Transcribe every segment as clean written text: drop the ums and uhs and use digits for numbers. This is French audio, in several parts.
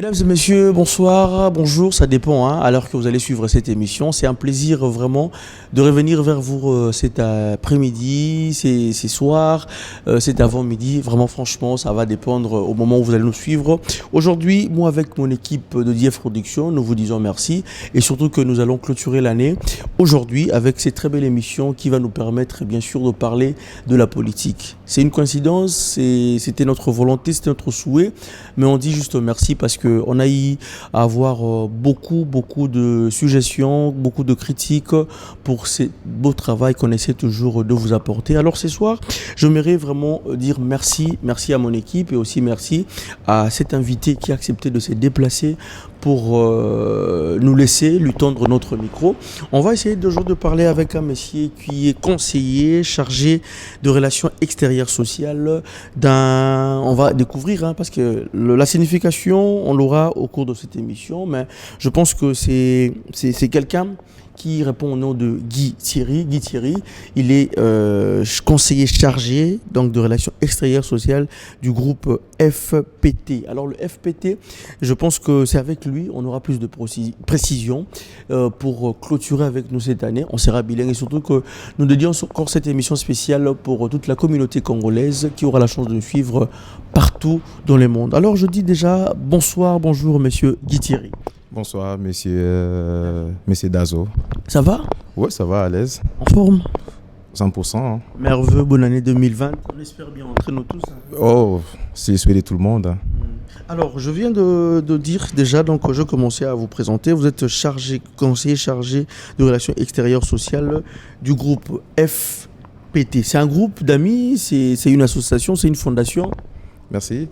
Mesdames et messieurs, bonsoir, bonjour, ça dépend à l'heure que vous allez suivre cette émission. C'est un plaisir vraiment de revenir vers vous cet après-midi, ces soirs, cet avant-midi. Vraiment, franchement, ça va dépendre au moment où vous allez nous suivre. Aujourd'hui, moi avec mon équipe de DF Production, nous vous disons merci et surtout que nous allons clôturer l'année aujourd'hui avec cette très belle émission qui va nous permettre bien sûr de parler de la politique. C'est une coïncidence, c'était notre volonté, c'était notre souhait, mais on dit juste merci parce qu'on a eu à avoir beaucoup de suggestions, beaucoup de critiques pour ce beau travail qu'on essaie toujours de vous apporter. Alors ce soir, j'aimerais vraiment dire merci à mon équipe et aussi merci à cet invité qui a accepté de se déplacer pour nous laisser lui tendre notre micro. On va essayer de parler avec un monsieur qui est conseiller chargé de relations extérieures sociales. On va découvrir, parce que la signification, on l'aura au cours de cette émission, mais je pense que c'est quelqu'un qui répond au nom de Guy Thierry. Guy Thierry, il est conseiller chargé donc, de relations extérieures sociales du groupe FPT. Alors le FPT, je pense que c'est avec lui, on aura plus de précision pour clôturer avec nous cette année. On sera bilingue et surtout que nous dédions encore cette émission spéciale pour toute la communauté congolaise qui aura la chance de nous suivre partout dans le monde. Alors je dis déjà bonjour monsieur Guy Thierry. Bonsoir, monsieur Dazo. Ça va? Oui, ça va, à l'aise. En forme? 100%. Merveilleux, bonne année 2020. On espère bien entre nous tous. Oh, c'est le souhait de tout le monde. Alors, je viens de dire déjà, donc je commençais à vous présenter. Vous êtes conseiller chargé de relations extérieures sociales du groupe FPT. C'est un groupe d'amis, c'est une association, c'est une fondation? Merci.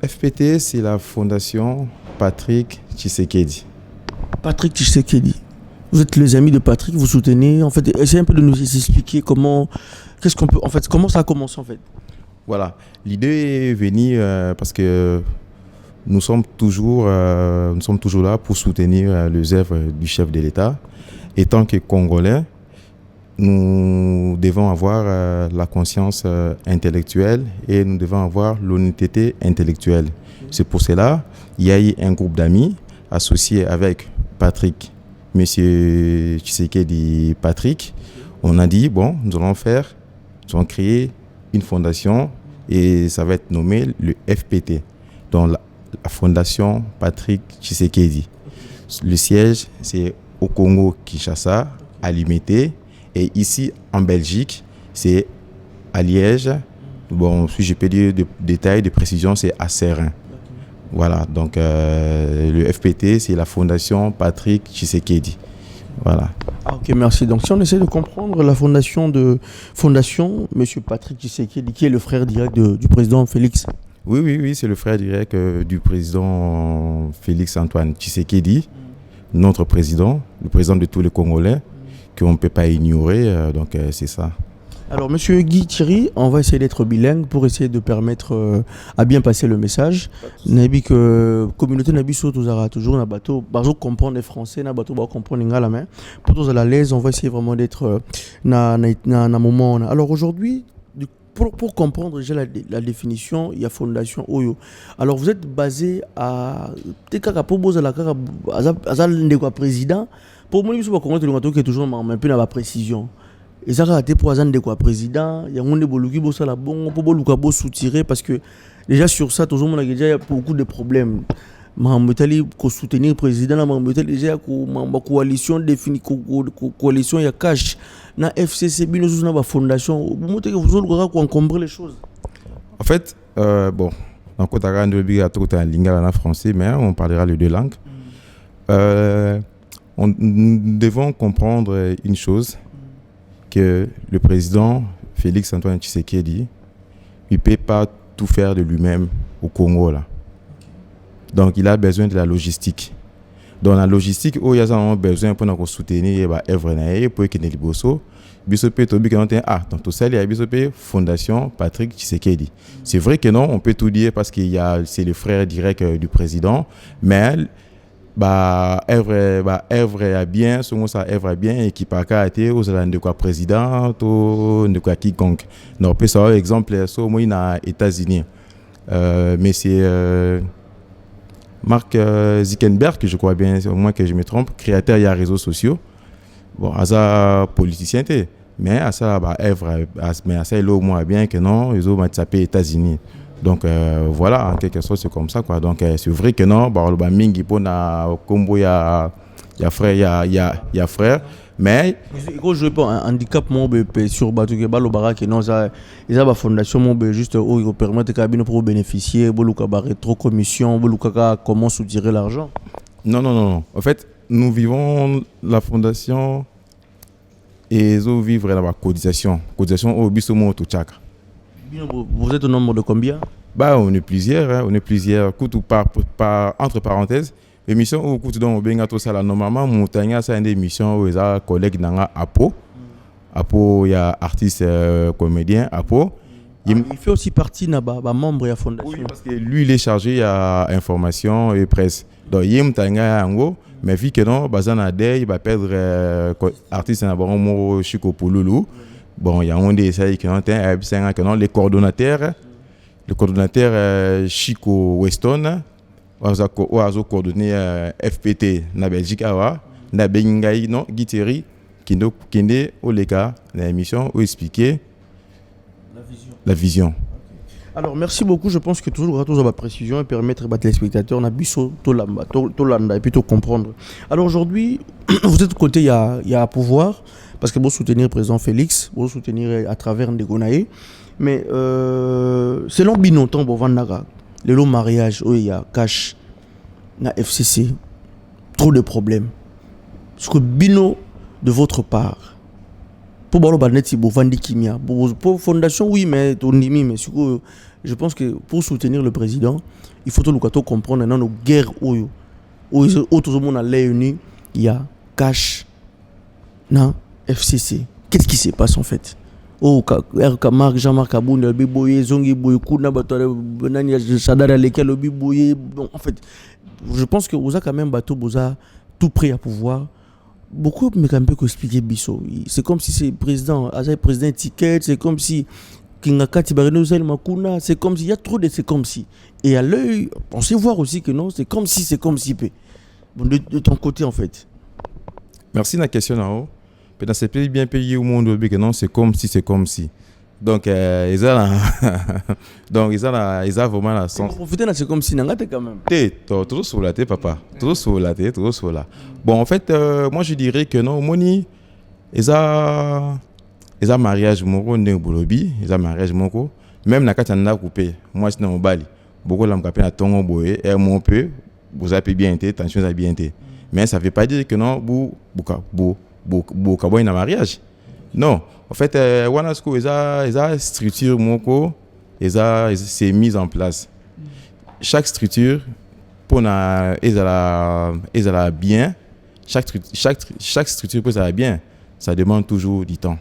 FPT, c'est la fondation Patrick Tshisekedi. Patrick Tshisekedi. Vous êtes les amis de Patrick, vous soutenez. En fait, essayez un peu de nous expliquer comment ça a commencé en fait. Voilà. L'idée est venue parce que nous sommes toujours là pour soutenir les œuvres du chef de l'État. Et tant que Congolais, nous devons avoir la conscience intellectuelle et nous devons avoir l'honnêteté intellectuelle. C'est pour cela qu'il y a eu un groupe d'amis associé avec Patrick, monsieur Tshisekedi Patrick. On a dit, bon, nous allons créer une fondation et ça va être nommé le FPT, donc la fondation Patrick Tshisekedi. Le siège, c'est au Congo, Kinshasa, à Limité. Et ici, en Belgique, c'est à Liège. Bon, si je peux dire de détails, de précision, c'est à Serein. Voilà, donc le FPT, c'est la fondation Patrick Tshisekedi. Voilà. Ok, merci. Donc, si on essaie de comprendre la fondation M. Patrick Tshisekedi, qui est le frère direct du président Félix. Oui, c'est le frère direct du président Félix Antoine Tshisekedi, notre président, le président de tous les Congolais, qu'on ne peut pas ignorer, donc c'est ça. Alors, monsieur Guy Thierry, on va essayer d'être bilingue pour essayer de permettre à bien passer le message. Nabi que communauté nabi sotozara toujours na bateau, bazo comprendre les français, na bateau ba comprendre ngala mais pour tous à l'aise, on va essayer vraiment d'être na moment. Alors aujourd'hui, pour comprendre déjà la définition, il y a fondation Oyo. Alors vous êtes basé à Tekaka pour boza la kaka azal ndeko président. Pour moi, je ne sais toujours un peu la précision. Et ça a été pour le président. Il y a un boluki la bon pour boluka soutirer parce que déjà sur ça, toujours il y a beaucoup de problèmes. Mahamoutali ko soutenir le président, Mahamoutali déjà ko coalition définie coalition ya cash na FCC bino sous na fondation. Vous que vous allez encombrer les choses. En fait, bon, dans côté à lingala en français, mais on parlera les deux langues. Nous devons comprendre une chose, que le président Félix Antoine Tshisekedi, il ne peut pas tout faire de lui-même au Congo. Là. Donc il a besoin de la logistique. Dans la logistique, il y a besoin pour soutenir l'œuvre pour qu'il y ait des bossos. Donc tout ça, il y a la Fondation Patrick Tshisekedi. C'est vrai que non, on peut tout dire parce que c'est le frère direct du président, mais œuvre a bien et qui par cas été aux de quoi président ou de quoi quiconque. Non, peut savoir exemple so moi aux États-Unis. Mais c'est Mark Zuckerberg, je crois bien, au moins que je me trompe, créateur des réseaux sociaux. Bon, à ça, politicien, mais à ça, mais à ça, il est au moins bien que non, ils ont tapé États-Unis. Donc voilà, en quelque sorte, c'est comme ça, quoi. Donc c'est vrai que non, le mingi pour na combo, il y a frère, il y a frère. Mais quand je pas un handicap mon sur bateau que balo barak non ça ils ont la fondation mon juste où ils permettent cabine pour bénéficier boluka barre trop commission boluka comment soutirer l'argent. Non. En fait, nous vivons la fondation et ils vivent la cotisation au bisomo tout chaque. Vous êtes au nombre de combien? Bah on est plusieurs, hein, par entre parenthèses. Émission où coûte donc bien tout ça là normalement montagne ça une émission où les collègues nanga Apo il y a artiste comédien Apo il fait aussi partie naba membre de la fondation. Oui, parce que lui il est chargé à information et presse donc il montagne en mais vu que non bazana day il va perdre artiste na bon Chico Pouloulou bon il y a un des ça qui non les coordonnateurs Chico Weston oazo coordonné FPT na Belgique awa na bengai non Guiteri kinde oleka na émission où expliquer la vision. Alors merci beaucoup, je pense que toujours à la précision et permettre aux téléspectateurs na biso tolanda et plutôt comprendre. Alors aujourd'hui vous êtes côté il y a pouvoir parce que vous soutenir le président Félix, vous soutenir à travers Ndegonaye mais selon Binoton Bovandaga le mariage où il y a cash na FCC trop de problèmes ce que bino de votre part pour balo baneti bovandi kimia pour fondation oui mais tonimi mais je pense que pour soutenir le président il faut tout le monde comprendre dans nos guerres où tout le monde a réuni il y a cash na FCC qu'est-ce qui se passe en fait. Oh, Marc Jean-Marc Aboune, Biboye, Zongi Boykouna, Sadara lesquels le Biboye. En fait, je pense que vous avez quand même bateau, vous avez tout prêt à pouvoir. Beaucoup mais quand même expliquer Bisso. C'est comme si c'est président, président ticket, c'est comme si Kingakati Barino Makuna, c'est comme s'il y a trop de c'est comme si. Et à l'œil, on sait voir aussi que non, c'est comme si. De ton côté en fait. Merci de la question là-haut. Dans ces pays bien payés au monde, non, c'est comme si. Donc, ils ont vraiment la sens. Profiter de c'est comme si, n'engagez quand même. Trop sur la tête, papa. Trop sur la. Bon, en fait, moi je dirais que non, Moni, ils ont mariage moko, ils ont mariage moko. Même na katana coupé, moi c'est dans Bali. Beaucoup l'ont capé à Tongo Boé, et mon peu, vous avez bien été, tension a bien été. Mais ça ne veut pas dire que non, beaucoup na mariage. Non, en fait, Wanasko, ils ont structure moko, c'est mise en place. Chaque structure, pour na, ils ont bien. Chaque structure pour ça bien, ça demande toujours du temps.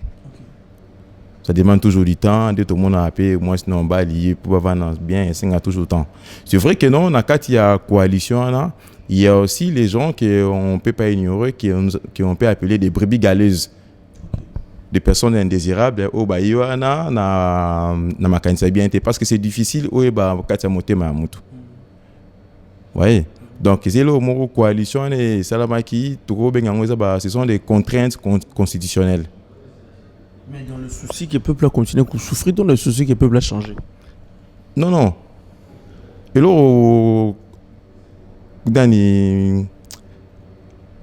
Ça demande toujours du temps. Dès tout le monde a appelé, moi sinon on va lier pour avoir bien, ça a toujours le temps. C'est vrai que non, quand il y a coalition là. Il y a aussi les gens qu'on ne peut pas ignorer, qu'on peut appeler des brebis galeuses, des personnes indésirables. Parce que c'est difficile. Oui. Donc, c'est la coalition et Salamaki, ce sont des contraintes constitutionnelles. Mais dans le souci que le peuple a continué à souffrir, dans le souci que le peuple a changé. Non. Et là, dans les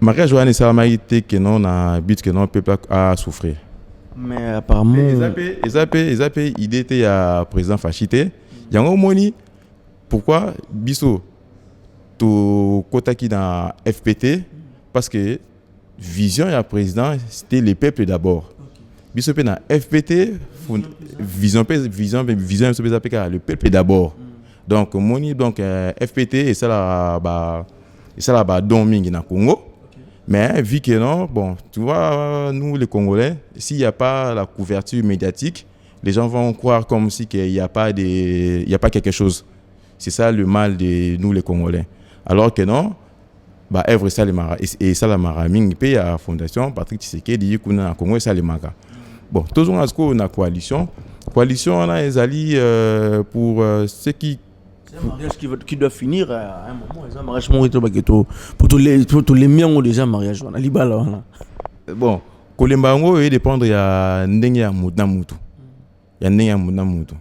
mariage joannée ça m'a été que non a but que non peuple a souffrir mais apparemment ils appellent idée était à président Fachité il y a un moni pourquoi biso to kota qui dans FPT parce que vision et président c'était les peuples d'abord biso pe dans FPT vision le peuple d'abord. Donc moni donc FPT et ça là don mingi na Congo. Mais vu que non bon tu vois nous les Congolais s'il y a pas la couverture médiatique les gens vont croire comme si qu'il y a pas quelque chose. C'est ça le mal de nous les Congolais. Alors que non Evre Salimara et Salamara mingi pe à fondation Patrick Tshisekedi kuna na Congo Salimaka. Bon toujours à ce qu'on a coalition on a les alliés pour ceux qui C'est un mariage qui doit finir à un moment. C'est un mariage pour tous les miens ont déjà un mariage. On a libala. Bon, Kolembango il dépend ya ndenge ya mutu mutu. Ya ndenge ya mutu.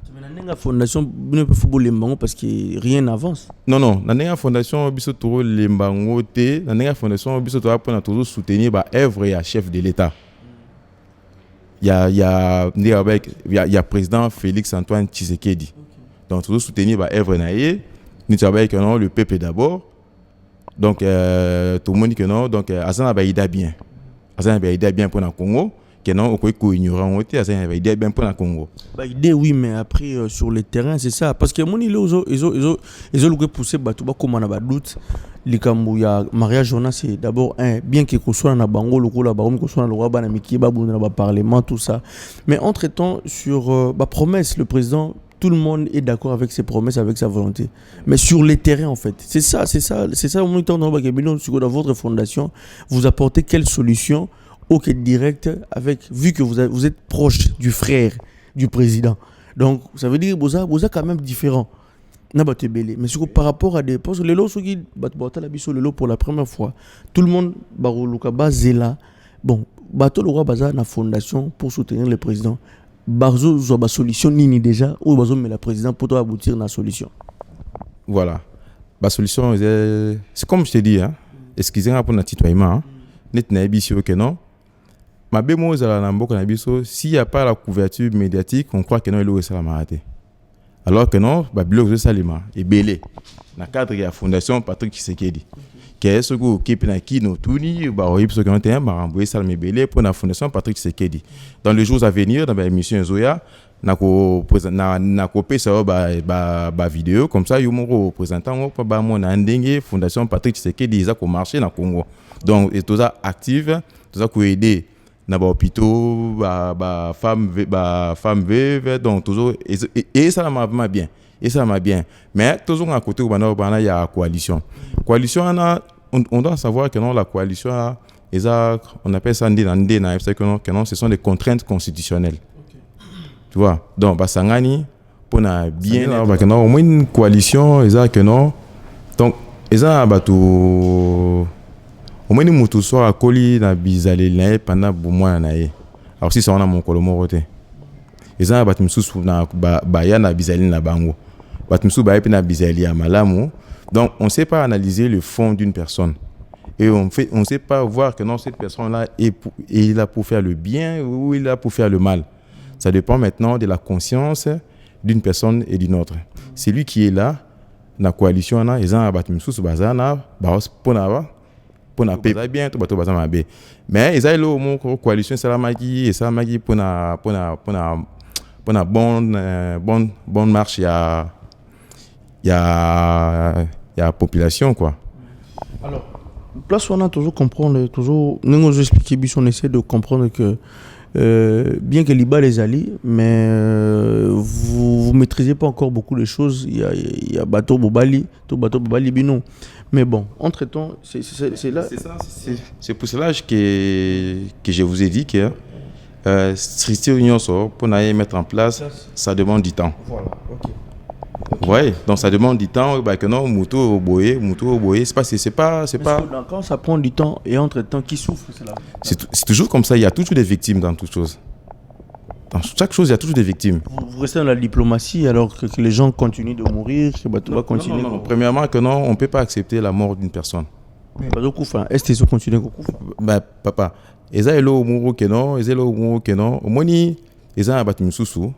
La fondation ne peut football Lembango parce que rien n'avance. Non, la fondation biso toro Lembango te, la fondation biso toro pour toujours soutenir ba œuvre ya chef de l'État. Il y a président Félix Antoine Tshisekedi. Donc toujours soutenir ba œuvre naie, nous travaillons que non le peuple d'abord. Donc tout le monde que non donc Azana ba ida bien. Azana ba ida bien pour le Congo. Que non, on peut ignorer on était Azana ba ida bien pour le Congo. Bah idée oui mais après sur le terrain c'est ça parce que mon ils ont poussé bato ba comme on a ba doute likambu ya mariage journal c'est d'abord bien que soit na bango lokola ba ko soit na loi ba na miki ba bunda ba parlement tout ça mais entre-temps sur promesse le président tout le monde est d'accord avec ses promesses avec sa volonté mais sur les terrains en fait c'est ça au moment dans votre fondation vous apportez quelle solution ok direct avec vu que vous êtes proche du frère du président donc ça veut dire vous êtes quand même différent. Mais sur par rapport à des postes, les lots qui pour la première fois, tout le monde basé là. Bon, bateau le roi bazar na fondation pour soutenir le président. Barzo zoba solution nini déjà ou bazo mais la président pour aboutir na solution. Voilà. La solution c'est comme je te dis hein. Excusez-moi pour notre tutoiement. Net na biso que non. Ma bémo za na mboka na biso s'il y a pas la couverture médiatique, on croit que non il ça la maraté. Alors que non, Bloc de Salima est belé. Dans le cadre de la fondation Patrick Tshisekedi. Qu'est ce qui est qui nous tourne, ce qu'on a envoyé Salma belé pour la fondation Patrick Tshisekedi. Dans les jours à venir, dans l'émission Zoya, na copé ça ba vidéo comme ça, yo mon représentant pour ba mon andenge fondation Patrick Tshisekedi ils a marché dans Congo. Donc et tout ça active, tout ça pour aider na ba hôpitaux ba femme veuve donc toujours et ça m'a bien mais toujours à côté il y a coalition on doit savoir que non la coalition on appelle ça que non ce sont des contraintes constitutionnelles. Tu vois donc basangani pour na bien que non au moins une coalition que non donc tout au moins nous tous soit à colis na bizalé na pendant mois na ye alors si ça on a mon kolomo roté ils ont battu sous na ya na bizalé na bango battu sous ba na bizalé à malamu donc on sait pas analyser le fond d'une personne et on sait pas voir que non cette personne là est là pour faire le bien ou il est là pour faire le mal. Ça dépend maintenant de la conscience d'une personne et d'une autre. C'est lui qui est là na coalition na ils ont battu sous bazana pour na paix bien tout bateau bazama bé mais ils aillent au coalition salamagi et salamagi pour na bonne marche il y a population quoi. Alors place on a toujours comprendre toujours nous expliquer on essaie de comprendre que bien que l'Iba les alliés, mais vous maîtrisez pas encore beaucoup de choses. Il y a bateau Bobali, Bino. Mais bon, entre-temps, c'est là. C'est pour cela que je vous ai dit que structure union pour mettre en place, ça demande du temps. Voilà, ok. Ouais, donc ça demande du temps. Que non, Mouto au boyer, c'est pas. Quand ça prend du temps et entre-temps, qui souffre, c'est là. C'est toujours comme ça. Il y a toujours des victimes dans toute chose. Dans chaque chose, il y a toujours des victimes. Vous restez dans la diplomatie alors que les gens continuent de mourir, que Bato va continuer. Non. Premièrement, que non, on peut pas accepter la mort d'une personne. Mais Bato Koufa, est-ce qu'ils continuent à Koufa? Papa, ils ont élo mouro que non, au moins ils ont abattu Moussou.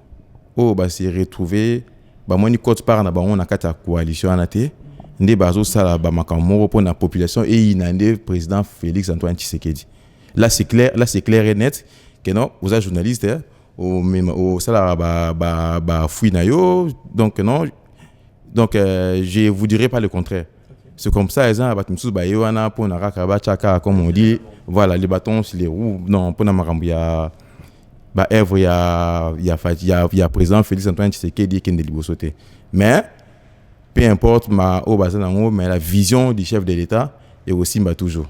C'est retrouvé. Moni côte par na on a kata coalition anate ndé bazo sala ba makamoro pour la population et inandé président Félix Antoine Tshisekedi. Là c'est clair et net que non aux journalistes au sala ba fouille na yo donc non donc je vous dirai pas le contraire. C'est comme ça ils ont abattu sous ba yo ana pour na rakaba chaka comme on dit voilà les bâtons sur les roues non pour na makambo il y a président Félix Antoine Tshisekedi qui est de sauter. Mais peu importe mais la vision du chef de l'État est aussi toujours.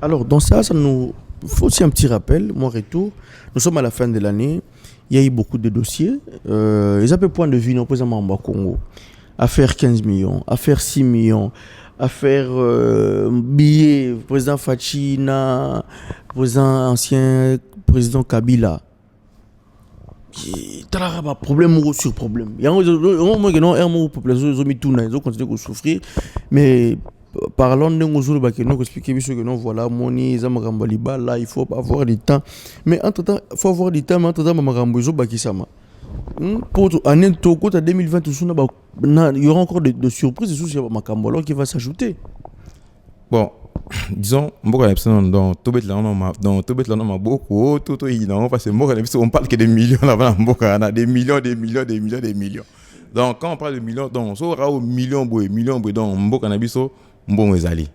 Alors dans ça nous faut aussi un petit rappel, mon retour. Nous sommes à la fin de l'année. Il y a eu beaucoup de dossiers. Ils ont un point de vue non présentement au Congo. à faire 15 millions, à faire 6 millions, à faire billets, président Fachina, président ancien président Kabila. T'as un problème sur problème. Il y a un population qui continue à souffrir, mais parlons de nous expliquer que non voilà moni zamagambo libala il faut avoir du temps mais entre temps il faut avoir du temps mais entre temps magambo zo bakisama pour année toko ta 2020 il y aura encore de surprises sur ce makambo qui va s'ajouter. Bon, disons, dans tout beaucoup, parce que on parle que des millions là-bas, des millions. Donc, quand on parle de millions, donc, ça aura au million, donc, mbongo ezali.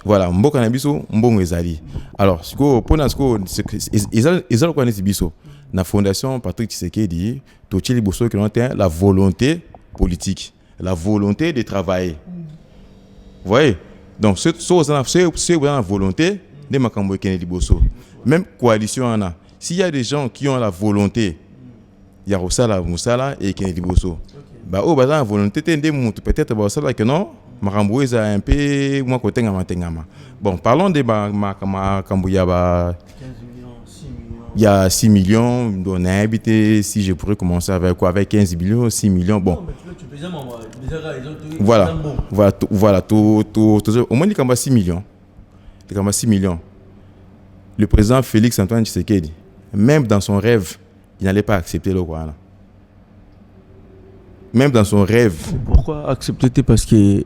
Voilà, mbongo cannabis, mbongo ezali. Alors, pour nous, ezali quoi nesi biso? La fondation Patrick Tshisekedi, Tochili Bosso qui ont la volonté politique, la volonté de travailler. Vous voyez? Donc, ceux qui ont la volonté de Makambo Kennedy Bosso, même coalition en a. S'il y a des gens qui ont la volonté, il y a Rossala Moussala et Kennedy Bosso. Bah, oh, bah, la volonté, peut-être que non, Makambo est un peu moins côté Ngama. Bon, parlons de Makambo, il y a 6 millions, on a habité, si je pourrais commencer avec quoi? Avec 15 millions, 6 millions, bon. Voilà, tout, au moins il y a 6 millions. Il y a 6 millions. Le président Félix Antoine Tshisekedi, même dans son rêve, il n'allait pas accepter le roi. Même dans son rêve. Pourquoi accepter? Parce que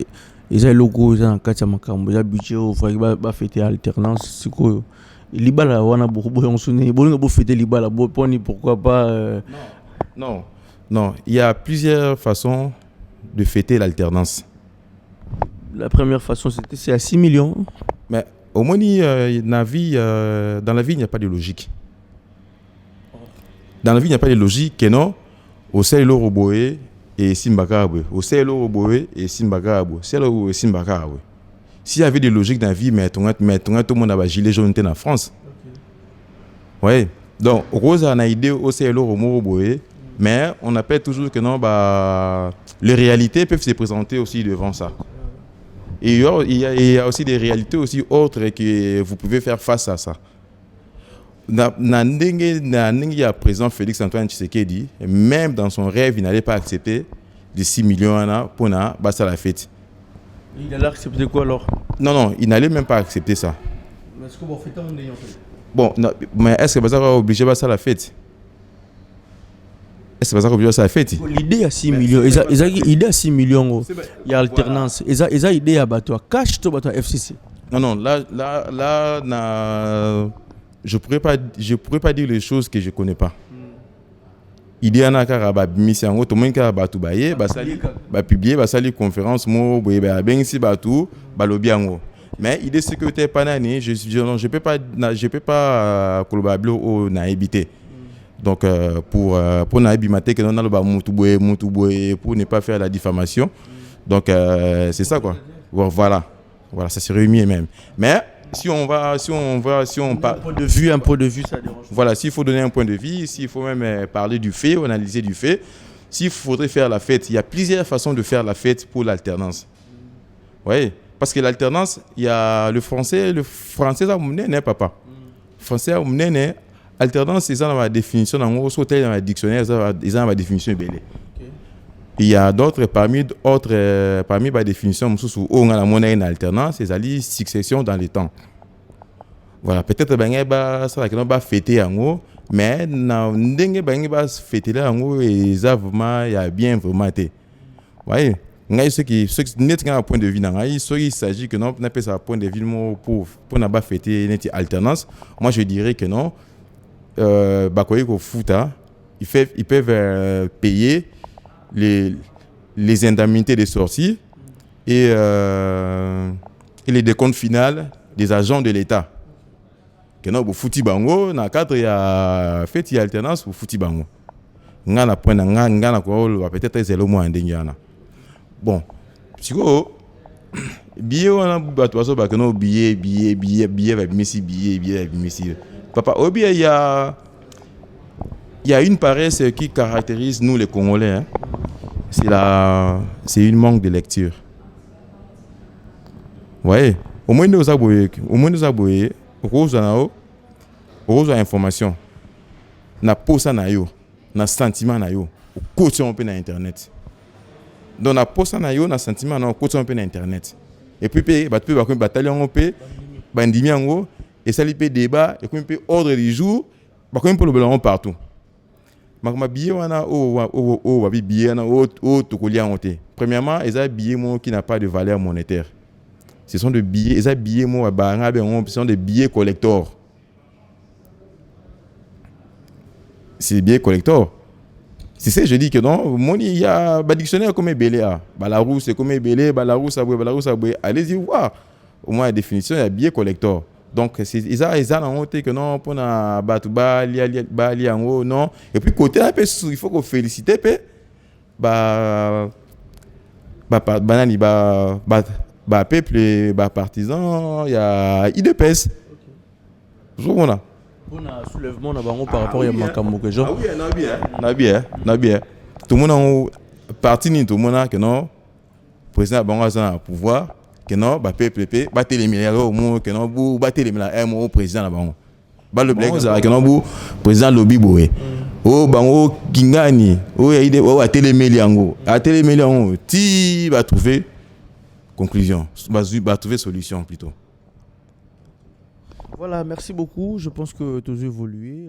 ils ont le logo, ils ont un cadre, ils ont un budget, ils ont fait alternance. C'est quoi? Libala, on a beaucoup de fêter Libala, pourquoi pas? Non, il y a plusieurs façons de fêter l'alternance. La première façon, c'est à 6 millions. Mais au moins, dans la vie, il n'y a pas de logique. Dans la vie, il n'y a pas de logique que non. Au sein de l'Oroboé et Simbakabwe. Au sein de l'Oroboé et Simbakabwe. C'est là où Simbakabwe. S'il y avait des logiques dans la vie, mais tout le monde a gilet jaune en France. Oui. Donc, Rose a une idée au sein de l'Oroboé. Mais on appelle toujours que non, les réalités peuvent se présenter aussi devant ça. Et il y a aussi des réalités aussi autres que vous pouvez faire face à ça. Il y a président Félix Antoine Tshisekedi, même dans son rêve, il n'allait pas accepter les 6 millions pour la fête. Il allait accepter quoi alors? Non, il n'allait même pas accepter ça. Mais est-ce que vous faites un monde? Bon, mais est-ce que vous avez obligé à ça la fête? Est-ce que vous avez obligé à ça la fête? L'idée à 6 millions, l'idée à 6 millions, il y a alternance. Ils ont l'idée à battre cash to battre FCC. Non, là, je pourrais pas dire les choses que je connais pas. Idée à nakara ba mission tout le monde ka ba tout bailler ba publier ba sali conférence mo ba ben si ba tout ba lobiango. Mais idée sécurité panani, je peux pas collaborer au na habité. Donc pour na habiter que non ba mutu boye pour ne pas faire la diffamation. Donc c'est ça quoi. Voilà, ça serait mieux même. Mais si on parle un point de vue, ça dérange. Voilà, s'il faut donner un point de vue, s'il faut même parler du fait, analyser du fait, s'il faudrait faire la fête, il y a plusieurs façons de faire la fête pour l'alternance. Oui, parce que l'alternance, il y a le français ça n'est papa. Français ça n'est alternance, c'est ça la définition dans le dictionnaire, ils ont la définition belée. Il y a d'autres parmi la définition où on a la monnaie en alternance, c'est la succession dans le temps. Voilà, peut-être ça va fêter en haut, mais va fêter là en haut et ça vraiment il y a bien vraiment été. Voyez, ceux qui net un point de vue dans il s'agit que non on appelle ça point de vue pour n'a pas fêter une alternance. Moi je dirais que non bakoyeko futa ils peuvent payer les indemnités de sortie et les décomptes finales des agents de l'État. Que non, pour fouti bango, dans le cadre de fait il y a alternance pour fouti bango. Ngana point ngana quoi peut-être c'est le moins d'ingana. Bon, psycho billet on a bateau ça que non billet avec messi billet avec messi. Papa obi il y a une paresse qui caractérise nous les Congolais. Hein. c'est une manque de lecture. Vous voyez, au moins nous aboué, au information, na posa na yo, na sentiment na yo, au côté on peut na internet. Donc na posa na yo, na sentiment na au côté on peut na internet. Et puis bah tu peux batailler on peut, bandimi ango, et ça lui peut débat, et puis peut ordre du jour, bah quand même pour le blanc partout. Ma billet wana o billet na o to kolia onté. Premièrement, les billets qui n'a pas de valeur monétaire. Ce sont des billets, les billets ce sont des billets collector. C'est des billets collector. C'est ça je dis que non, il y a un dictionnaire comme belé a. Balarou c'est comme belé, balarou ça boue. Allez-y voir. Au moins la définition, il y a billets collector. Donc c'est ils ont honte que non pour na bali en non. Et puis côté là il faut qu'on félicite peuple partisan, il y a IDPS. Je vois On a soulèvement par rapport à Makambo que genre. Ah oui, bien. Tout le monde a parti ni tout le monde que non président Bangaza a pouvoir que non peuple battre les milliards au monde que non vous battre les milliards au président là bas le blague que non vous président lobby boé. Oh bango kingani oh il a télé milliards a télé milliards ti va trouver conclusion, va trouver solution plutôt. Voilà, merci beaucoup. Je pense que tu as évolué.